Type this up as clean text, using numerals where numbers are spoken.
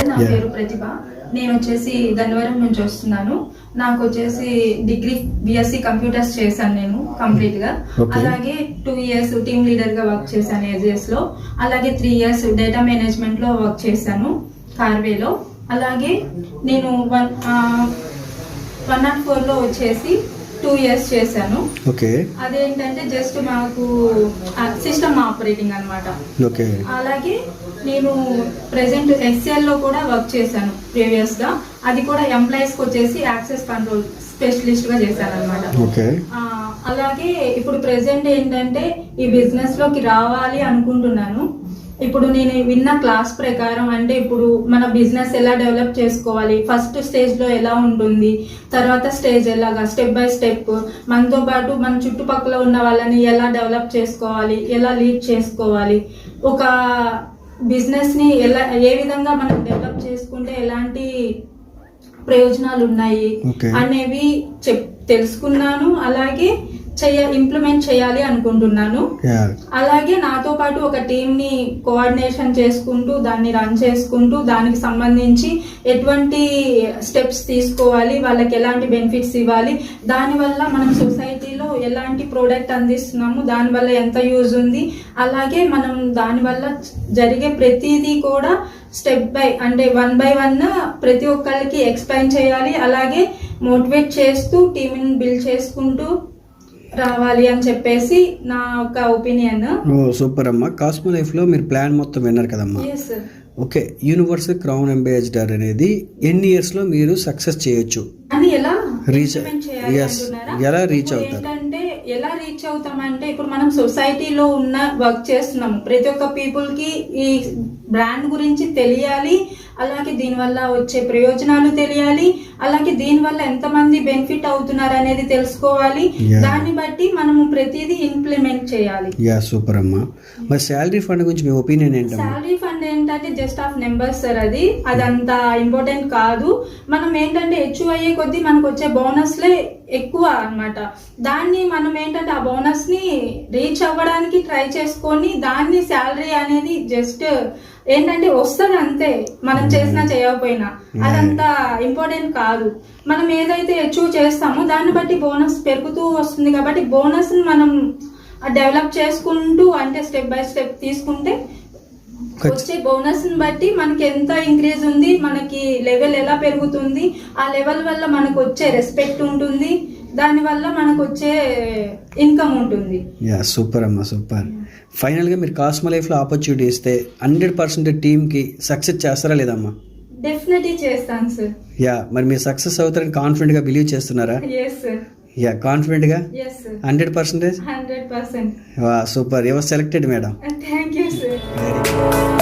నా పేరు ప్రతిభ. నేను వచ్చేసి గన్నవరం నుంచి వస్తున్నాను. నాకు వచ్చేసి డిగ్రీ బిఎస్సి కంప్యూటర్స్ చేశాను నేను కంప్లీట్ గా. అలాగే 2 years టీమ్ లీడర్ గా వర్క్ చేశాను ఏజిఎస్ లో. అలాగే 3 years డేటా మేనేజ్మెంట్ లో వర్క్ చేశాను కార్వేలో. అలాగే నేను 104 లో వచ్చేసి 2 years చేశాను. అదేంటంటే జస్ట్ మాకు సిస్టమ్ ఆపరేటింగ్ అన్నమాట. అలాగే నేను ప్రెసెంట్ ఎక్సెల్ లో కూడా వర్క్ చేశాను ప్రీవియస్ గా. అది కూడా ఎంప్లాయీస్ కి వచ్చేసి యాక్సెస్ కంట్రోల్ స్పెషలిస్ట్ గా చేశాను అనమాట. అలాగే ఇప్పుడు ప్రెసెంట్ ఏంటంటే ఈ బిజినెస్ లోకి రావాలి అనుకుంటున్నాను. ఇప్పుడు నేను విన్న క్లాస్ ప్రకారం అంటే ఇప్పుడు మన బిజినెస్ ఎలా డెవలప్ చేసుకోవాలి, ఫస్ట్ స్టేజ్ లో ఎలా ఉంటుంది, తర్వాత స్టేజ్ ఎలాగా స్టెప్ బై స్టెప్ మనతో పాటు మన చుట్టుపక్కల ఉన్న వాళ్ళని ఎలా డెవలప్ చేసుకోవాలి, ఎలా లీడ్ చేసుకోవాలి, ఒక బిజినెస్ ని ఎలా ఏ విధంగా మనం డెవలప్ చేసుకుంటే ఎలాంటి ప్రయోజనాలు ఉన్నాయి అనేవి తెలుసుకున్నాను. అలాగే ఇంప్లిమెంట్ చేయాలి అనుకుంటున్నాను. అలాగే నాతో పాటు ఒక టీమ్ ని కోఆర్డినేషన్ చేసుకుంటూ దాన్ని రన్ చేసుకుంటూ దానికి సంబంధించి ఎటువంటి స్టెప్స్ తీసుకోవాలి, వాళ్ళకి ఎలాంటి బెనిఫిట్స్ ఇవ్వాలి, దానివల్ల మనం సొసైటీలో ఎలాంటి ప్రోడక్ట్ అందిస్తున్నాము, దానివల్ల ఎంత యూజ్ ఉంది, అలాగే మనం దానివల్ల జరిగే ప్రతిదీ కూడా స్టెప్ బై అంటే 1 by 1 ప్రతి ఒక్కరికి ఎక్స్ప్లెయిన్ చేయాలి. అలాగే మోటివేట్ చేస్తూ టీంని బిల్డ్ చేసుకుంటూ రావాలి అని చెప్పేసి నా ఒక ఒపీనియన్. సూపర్ అమ్మా. కాస్మో లైఫ్ లో మీరు ప్లాన్ మొత్తం విన్నారు కదమ్మా. ఓకే, యూనివర్సల్ క్రౌన్ అంబాసిడర్ అనేది ఎన్ని ఇయర్స్ లో మీరు సక్సెస్ చేయొచ్చు అని ఎలా రీచ్ అవుతారు? ఏంటంటే ఎలా రీచ్ అవుతామంటే ఇప్పుడు మనం సొసైటీలో ఉన్న వర్క్ చేస్తున్నాము, ప్రతి ఒక్క పీపుల్ కి ఈ బ్రాండ్ గురించి తెలియాలి, అలాగే దీనివల్ల వచ్చే ప్రయోజనాలు తెలియాలి, అలాగే దీనివల్ల ఎంతమంది బెనిఫిట్ అవుతున్నారు అనేది తెలుసుకోవాలి. దాన్ని బట్టి మనము ప్రతిదీ ఇంప్లిమెంట్ చేయాలి. సూపర్ అమ్మా. మరి శాలరీ ఫండ్ గురించి మీ ఒపీనియన్ ఏంటమ్మా? శాలరీ ఫండ్ ఏంటంటే జస్ట్ ఆఫ్ నెంబర్స్ సార్, అదంత ఇంపార్టెంట్ కాదు. మనం ఏంటంటే హెచ్యు అయ్యే కొద్దీ మనకు వచ్చే బోనస్లే ఎక్కువ అన్నమాట. దాన్ని మనం ఏంటంటే ఆ బోనస్ ని రీచ్ అవ్వడానికి ట్రై చేసుకొని దాన్ని శాలరీ అనేది జస్ట్ ఏంటంటే వస్తుంది అంతే, మనం చేసినా చేయకపోయినా. అదంతా ఇంపార్టెంట్ కాదు. మనం ఏదైతే అచీవ్ చేస్తామో దాన్ని బట్టి బోనస్ పెరుగుతూ వస్తుంది. కాబట్టి బోనస్ ని మనం డెవలప్ చేసుకుంటూ అంటే స్టెప్ బై స్టెప్ తీసుకుంటే వచ్చే బోనస్ ని బట్టి మనకి ఎంత ఇంక్రీజ్ ఉంది, మనకి లెవెల్ ఎలా పెరుగుతుంది, ఆ లెవెల్ వల్ల మనకు వచ్చే రెస్పెక్ట్ ఉంటుంది, దాని వల్ల మనకు వచ్చే ఇన్కమ్ ఉంటుంది. సూపర్ అమ్మా, సూపర్. ఫైనల్ గా మీరు కాస్మో లైఫ్ లో ఆపర్చునిటీ ఇస్తే 100% టీమ్ కి సక్సెస్ చేస్తారా లేదమ్మా? డెఫినెట్లీ చేస్తాను సార్. మరి మీరు సక్సెస్ అవుతారని కాన్ఫిడెంట్ గా బిలీవ్ చేస్తున్నారా? కాన్ఫిడెంట్ గా 100%? 100%. Super. Your selected madam. Thank you sir.